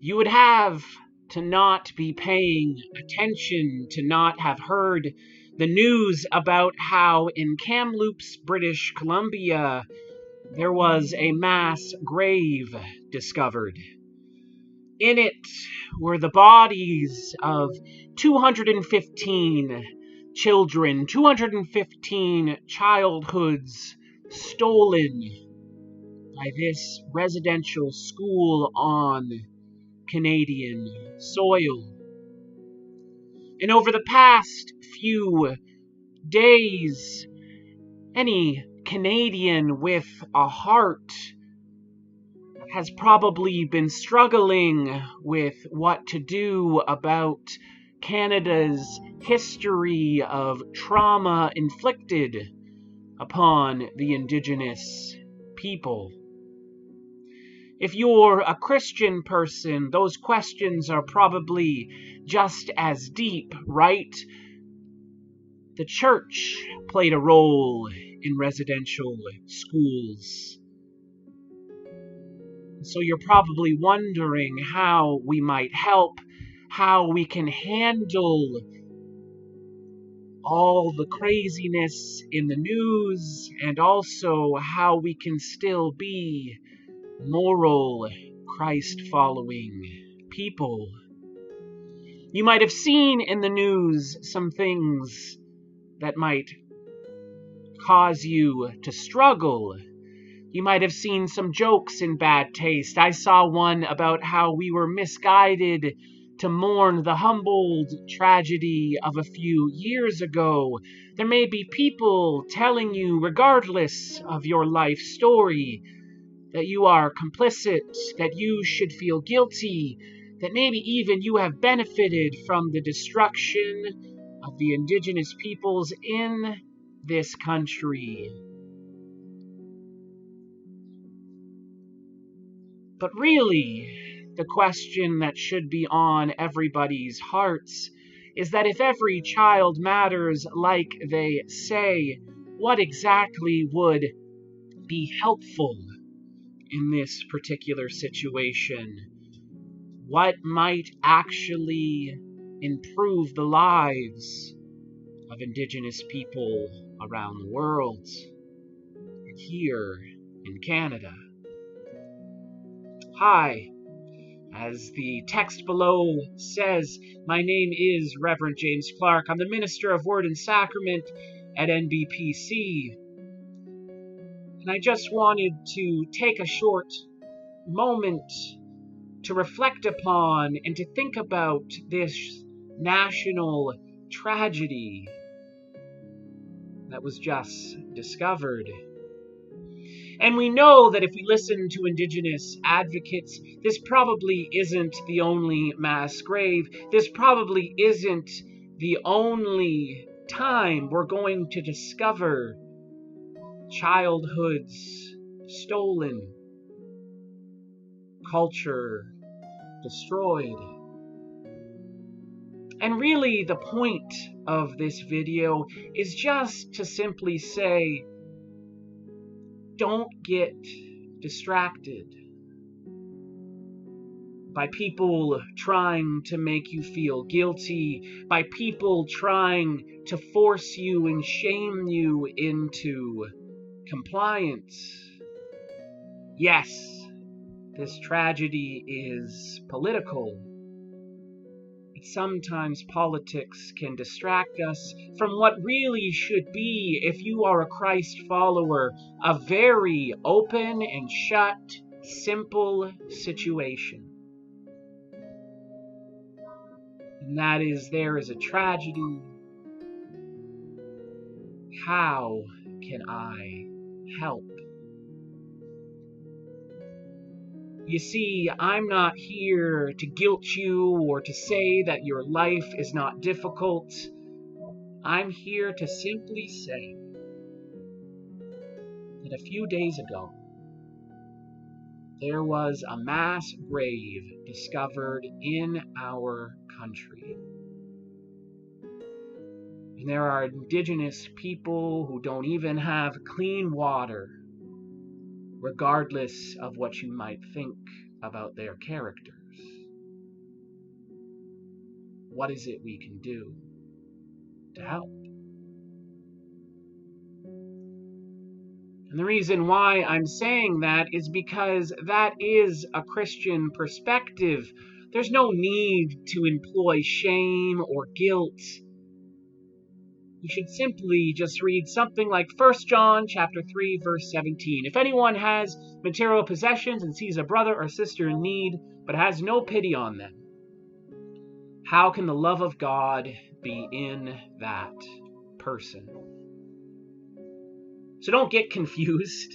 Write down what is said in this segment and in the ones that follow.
You would have to not be paying attention, to not have heard the news about how in Kamloops, British Columbia, there was a mass grave discovered. In it were the bodies of 215 children, 215 childhoods stolen by this residential school on Canadian soil. And over the past few days, any Canadian with a heart has probably been struggling with what to do about Canada's history of trauma inflicted upon the Indigenous people. If you're a Christian person, those questions are probably just as deep, right? The church played a role in residential schools. So you're probably wondering how we might help, how we can handle all the craziness in the news, and also how we can still be moral, Christ-following people. You might have seen in the news some things that might cause you to struggle. You might have seen some jokes in bad taste. I saw one about how we were misguided to mourn the Humboldt tragedy of a few years ago. There may be people telling you, regardless of your life story, that you are complicit, that you should feel guilty, that maybe even you have benefited from the destruction of the Indigenous peoples in this country. But really, the question that should be on everybody's hearts is that if every child matters like they say, what exactly would be helpful in this particular situation? What might actually improve the lives of Indigenous people around the world and here in Canada? Hi, as the text below says, my name is Reverend James Clark. I'm the Minister of Word and Sacrament at NBPC. And I just wanted to take a short moment to reflect upon and to think about this national tragedy that was just discovered. And we know that if we listen to Indigenous advocates, this probably isn't the only mass grave. This probably isn't the only time we're going to discover childhoods stolen, culture destroyed. And really, the point of this video is just to simply say, don't get distracted by people trying to make you feel guilty, by people trying to force you and shame you into compliance. Yes, this tragedy is political. Sometimes politics can distract us from what really should be, if you are a Christ follower, a very open and shut, simple situation. And that is, there is a tragedy. How can I help? You see, I'm not here to guilt you or to say that your life is not difficult. I'm here to simply say that a few days ago, there was a mass grave discovered in our country. And there are Indigenous people who don't even have clean water, regardless of what you might think about their characters. what is it we can do to help? And the reason why I'm saying that is because that is a Christian perspective. There's no need to employ shame or guilt. You should simply just read something like 1 John chapter 3, verse 17. If anyone has material possessions and sees a brother or sister in need, but has no pity on them, how can the love of God be in that person? So don't get confused.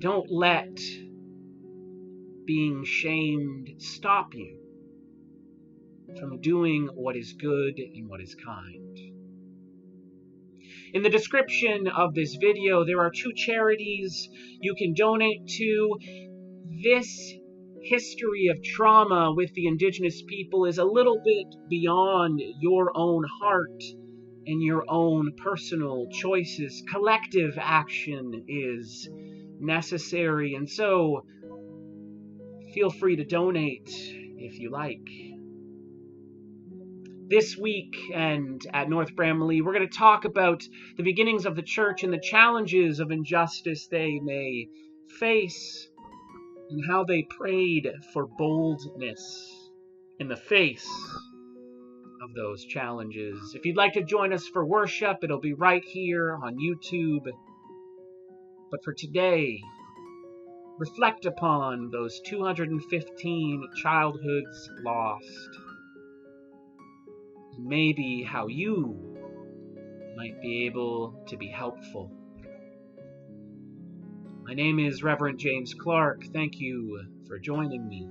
Don't let being shamed stop you from doing what is good and what is kind. In the description of this video, there are 2 charities you can donate to. This history of trauma with the indigenous people is a little bit beyond your own heart and your own personal choices. Collective action is necessary, and so feel free to donate if you like. This week and at North Bramley, we're going to talk about the beginnings of the church and the challenges of injustice they may face, and how they prayed for boldness in the face of those challenges. If you'd like to join us for worship, it'll be right here on YouTube. But for today, reflect upon those 215 childhoods lost, and maybe how you might be able to be helpful. My name is Reverend James Clark. Thank you for joining me.